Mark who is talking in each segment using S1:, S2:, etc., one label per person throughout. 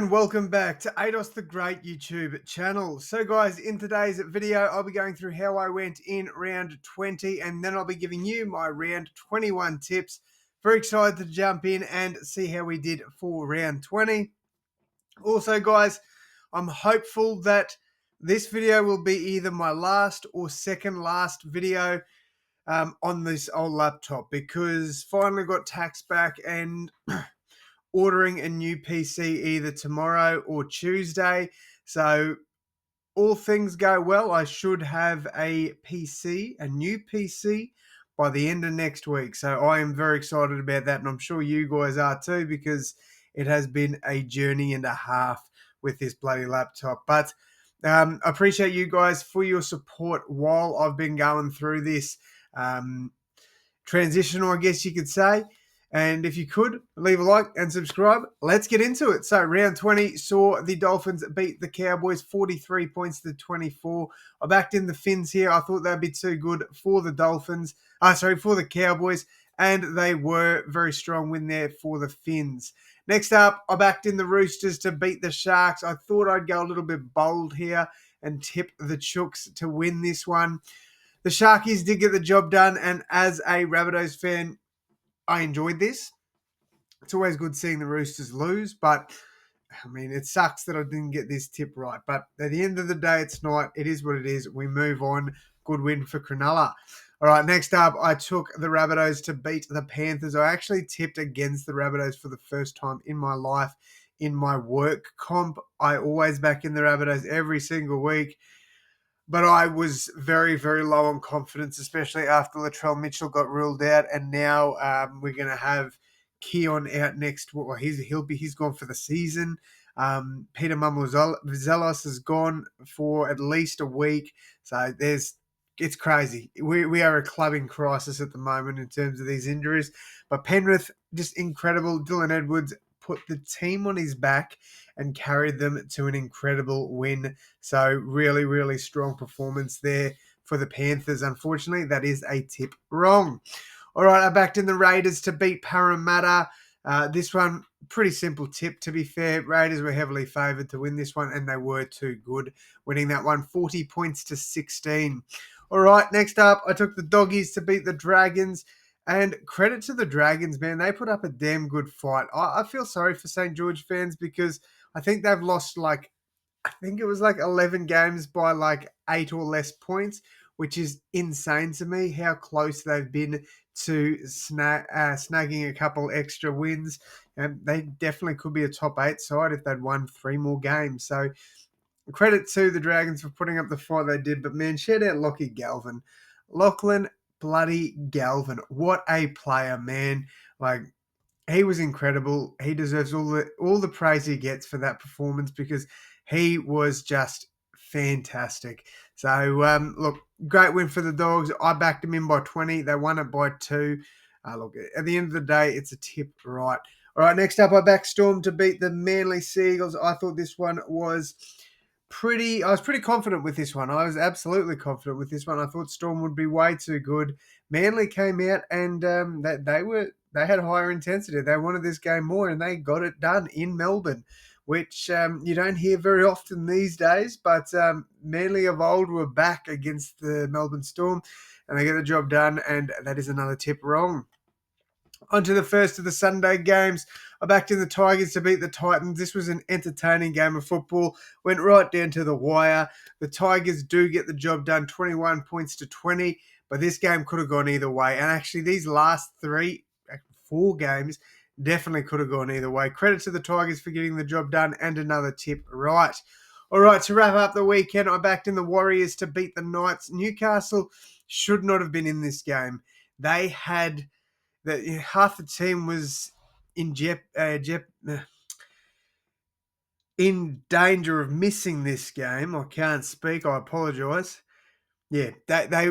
S1: and welcome back to AdosTheGreat YouTube channel. So guys, in today's video, I'll be going through how I went in round 20 and then I'll be giving you my round 21 tips. Very excited to jump in and see how we did for round 20. Also guys, I'm hopeful that this video will be either my last or second last video on this old laptop because finally got tax back and ordering a new PC either tomorrow or Tuesday. So all things go well, I should have a new PC by the end of next week. So I am very excited about that, and I'm sure you guys are too, because it has been a journey and a half with this bloody laptop. But I appreciate you guys for your support while I've been going through this transitional, I guess you could say. And if you could, leave a like and subscribe. Let's get into it. So round 20 saw the Dolphins beat the Cowboys 43 points to 24. I backed in the Finns here. I thought they'd be too good for the for the Cowboys. And they were very strong win there for the Finns. Next up, I backed in the Roosters to beat the Sharks. I thought I'd go a little bit bold here and tip the Chooks to win this one. The Sharkies did get the job done, and as a Rabbitohs fan, I enjoyed this. It's always good seeing the Roosters lose, but I mean, it sucks that I didn't get this tip right. But at the end of the day, it's not. It is what it is. We move on. Good win for Cronulla. All right, next up, I took the Rabbitohs to beat the Panthers. I actually tipped against the Rabbitohs for the first time in my life in my work comp. I always back in the Rabbitohs every single week. But I was very, very low on confidence, especially after Latrell Mitchell got ruled out, and now we're going to have Keon out next. Well, he's gone for the season. Peter Mamouzelos is gone for at least a week, so it's crazy. We are a clubbing crisis at the moment in terms of these injuries. But Penrith, just incredible. Dylan Edwards put the team on his back and carried them to an incredible win. So really, really strong performance there for the Panthers. Unfortunately, that is a tip wrong. All right, I backed in the Raiders to beat Parramatta. This one, pretty simple tip, to be fair. Raiders were heavily favoured to win this one, and they were too good, winning that one 40 points to 16. All right, next up, I took the Doggies to beat the Dragons. And credit to the Dragons, man. They put up a damn good fight. I feel sorry for St. George fans because I think they've lost I think it was 11 games by 8 or less points, which is insane to me how close they've been to snagging a couple extra wins. And they definitely could be a top 8 side if they'd won 3 more games. So credit to the Dragons for putting up the fight they did. But man, shout out Lachlan bloody Galvin. What a player, man. He was incredible. He deserves all the praise he gets for that performance because he was just fantastic. So, look, great win for the Dogs. I backed them in by 20. They won it by 2. Look, at the end of the day, it's a tip right. All right, next up, I backed Storm to beat the Manly Seagulls. I thought this one was I was pretty confident with this one. I was absolutely confident with this one. I thought Storm would be way too good. Manly came out and they had higher intensity. They wanted this game more, and they got it done in Melbourne, which you don't hear very often these days. But Manly of old were back against the Melbourne Storm, and they get the job done, and that is another tip wrong. On to the first of the Sunday games. I backed in the Tigers to beat the Titans. This was an entertaining game of football. Went right down to the wire. The Tigers do get the job done, 21 points to 20. But this game could have gone either way. And actually, these last 4 games definitely could have gone either way. Credit to the Tigers for getting the job done, and another tip right. All right, to wrap up the weekend, I backed in the Warriors to beat the Knights. Newcastle should not have been in this game. They had half the team was in in danger of missing this game. I can't speak. I apologise. Yeah, they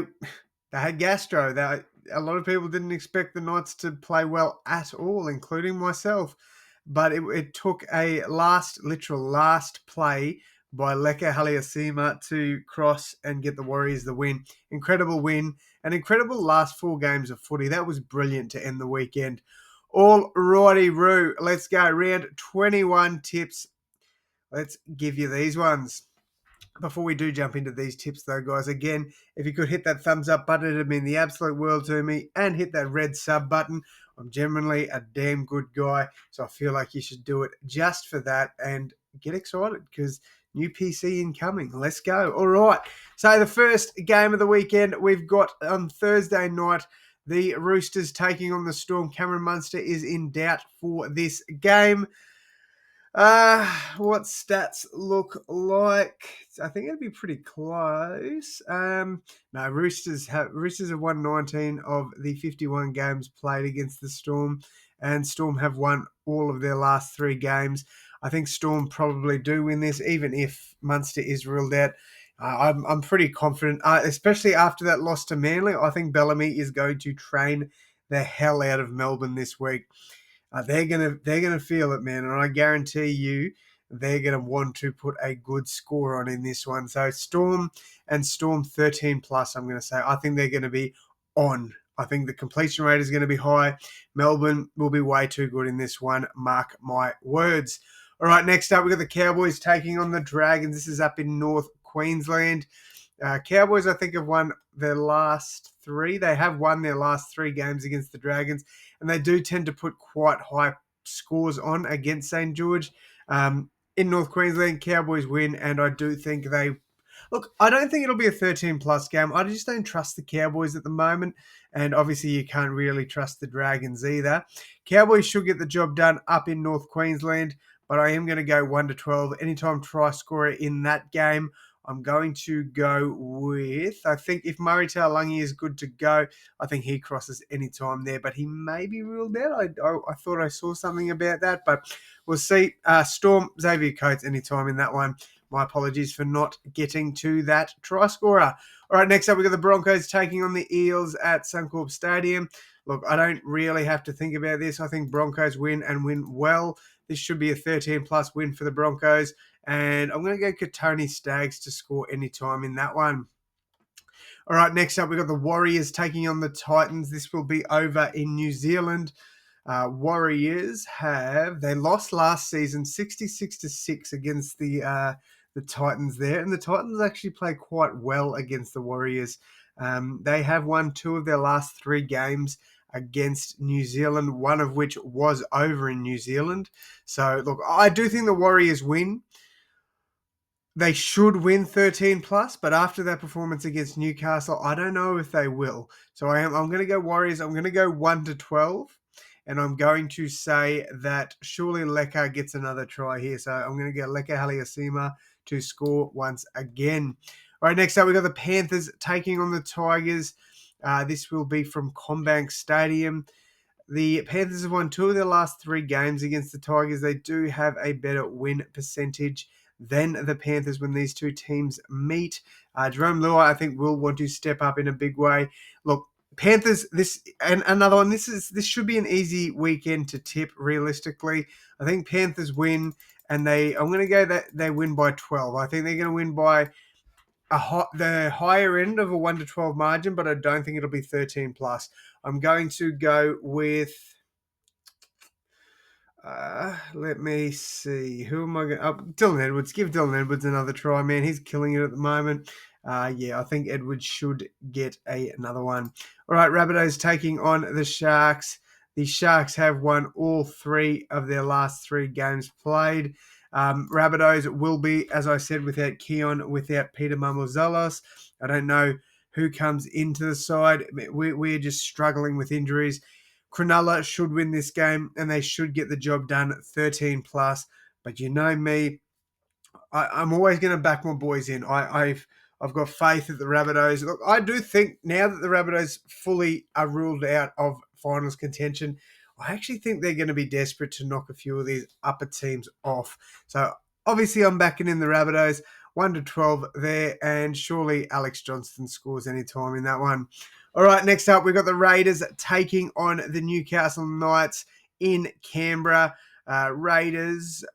S1: had gastro. A lot of people didn't expect the Knights to play well at all, including myself. But it took a literal last play by Leka Haliasima to cross and get the Warriors the win. Incredible win. An incredible last 4 games of footy. That was brilliant to end the weekend. All righty, Roo. Let's go. Round 21 tips. let's give you these ones. Before we do jump into these tips, though, guys, again, if you could hit that thumbs up button, it'd mean the absolute world to me, and hit that red sub button. I'm generally a damn good guy, so I feel like you should do it just for that and get excited because new PC incoming. Let's go. All right. So the first game of the weekend we've got on Thursday night, the Roosters taking on the Storm. Cameron Munster is in doubt for this game. What stats look like? I think it'd be pretty close. No, Roosters have won 19 of the 51 games played against the Storm, and Storm have won all of their last 3 games. I think Storm probably do win this, even if Munster is ruled out. I'm pretty confident, especially after that loss to Manly. I think Bellamy is going to train the hell out of Melbourne this week. They're gonna feel it, man, and I guarantee you they're gonna want to put a good score on in this one. So Storm 13 plus. I'm gonna say I think they're gonna be on. I think the completion rate is going to be high. Melbourne will be way too good in this one. Mark my words. All right, next up we've got the Cowboys taking on the Dragons. This is up in North Queensland. Cowboys, I think, have won their last 3. They have won their last 3 games against the Dragons, and they do tend to put quite high scores on against St. George. In North Queensland, Cowboys win, and I do think they... Look, I don't think it'll be a 13-plus game. I just don't trust the Cowboys at the moment, and obviously you can't really trust the Dragons either. Cowboys should get the job done up in North Queensland, but I am going to go 1-12. Anytime try scorer in that game, I'm going to go with, I think if Murray Taulagi is good to go, I think he crosses any time there, but he may be ruled out. I thought I saw something about that, but we'll see. Storm, Xavier Coates anytime in that one. My apologies for not getting to that try scorer. All right, next up we've got the Broncos taking on the Eels at Suncorp Stadium. Look, I don't really have to think about this. I think Broncos win and win well. This should be a 13-plus win for the Broncos. And I'm going to go Katoni Staggs to score any time in that one. All right, next up, we've got the Warriors taking on the Titans. This will be over in New Zealand. Warriors they lost last season 66-6 against the Titans there. And the Titans actually play quite well against the Warriors. They have won 2 of their last 3 games against New Zealand, one of which was over in New Zealand. So, look, I do think the Warriors win. They should win 13 plus, but after that performance against Newcastle, I don't know if they will. So I'm going to go Warriors. I'm going to go 1-12, and I'm going to say that surely Leka gets another try here. So I'm going to get Leka Haliasima to score once again. All right, next up we've got the Panthers taking on the Tigers. This will be from CommBank Stadium. The Panthers have won 2 of their last 3 games against the Tigers. They do have a better win percentage than the Panthers when these 2 teams meet. Jerome Luai, I think, will want to step up in a big way. Look, Panthers, this and another one. This should be an easy weekend to tip. Realistically, I think Panthers win, and I'm going to go that they win by 12. I think they're going to win by the higher end of a 1-12 margin, but I don't think it'll be 13 plus. I'm going to go with. Let me see. Who am I going? Dylan Edwards. Give Dylan Edwards another try, man. He's killing it at the moment. Yeah, I think Edwards should get another one. All right, Rabbitohs taking on the Sharks. The Sharks have won all 3 of their last 3 games played. Rabbitohs will be, as I said, without Keon, without Peter Mamouzelos. I don't know who comes into the side. We're just struggling with injuries. Cronulla should win this game, and they should get the job done 13 plus. But you know me, I'm always going to back my boys in. I've got faith that the Rabbitohs. Look, I do think now that the Rabbitohs fully are ruled out of finals contention, I actually think they're going to be desperate to knock a few of these upper teams off. So obviously, I'm backing in the Rabbitohs 1-12 there, and surely Alex Johnston scores any time in that one. All right, next up, we've got the Raiders taking on the Newcastle Knights in Canberra. Raiders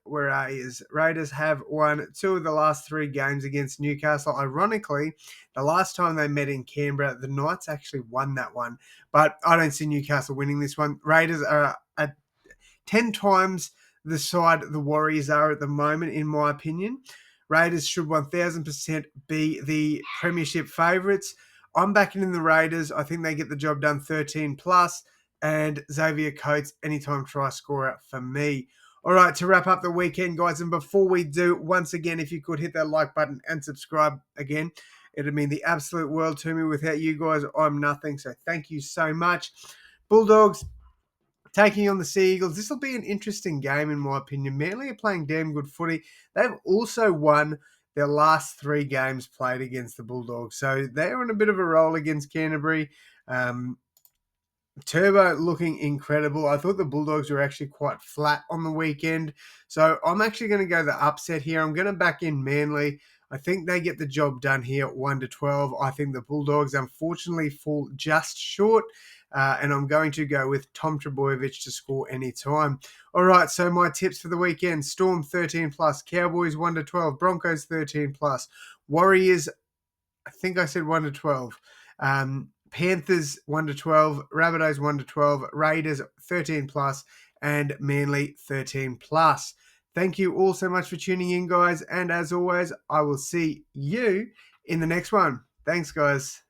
S1: have won 2 of the last 3 games against Newcastle. Ironically, the last time they met in Canberra, the Knights actually won that one. But I don't see Newcastle winning this one. Raiders are at 10 times the side the Warriors are at the moment, in my opinion. Raiders should 1000% be the premiership favourites. I'm backing in the Raiders. I think they get the job done 13 plus, and Xavier Coates, anytime try scorer for me. All right, to wrap up the weekend, guys, and before we do, once again, if you could hit that like button and subscribe again, it'd mean the absolute world to me. Without you guys, I'm nothing. So thank you so much. Bulldogs taking on the Sea Eagles. This will be an interesting game, in my opinion. Manly are playing damn good footy. They've also won their last 3 games played against the Bulldogs. So they're on a bit of a roll against Canterbury. Turbo looking incredible. I thought the Bulldogs were actually quite flat on the weekend. So I'm actually going to go the upset here. I'm going to back in Manly. I think they get the job done here, 1-12. I think the Bulldogs, unfortunately, fall just short. And I'm going to go with Tom Trbojevic to score any time. All right, so my tips for the weekend: Storm 13 plus, Cowboys 1-12, Broncos 13 plus, Warriors, I think I said 1-12. Panthers 1-12, Rabbitohs 1-12, Raiders 13 plus, and Manly 13 plus. Thank you all so much for tuning in, guys. And as always, I will see you in the next one. Thanks, guys.